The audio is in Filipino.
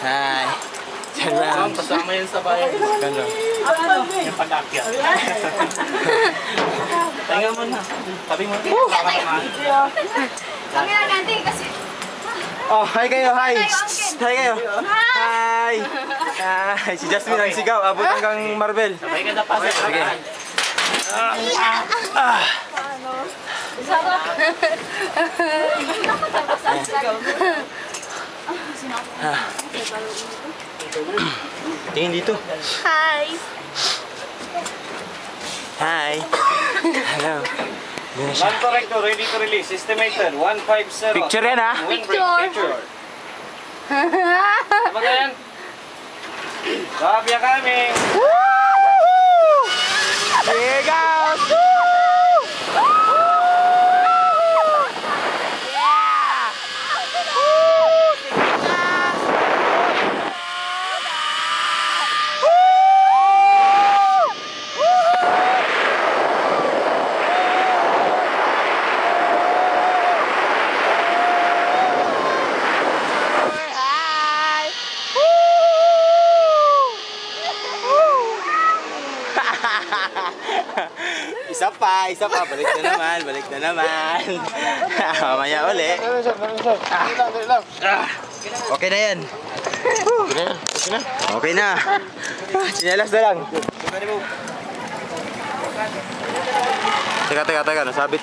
Hi. Turn around. Pasama yun sa bayan. Ganda. Yung pag-akyat. Tingnan mo na. Sabi mo. Kami na natin kasi. Oh, hi kayo, hi. Hi kayo. Hi. Hi. Si Jasmine ang sigaw. Abot hanggang Marvel. Sabay ka na pa. Sige. Sarap. Tingin dito. Hi. Hi. Hello. Non-corrector, ready to release. Estimated 150. Picture yan ha. Picture. Apa yan? Sabya kami. Sigaw. Isa pa, balik na naman. Mamaya uli. Okay na yan. Okay na. Sinelas na lang. Teka, nasabit.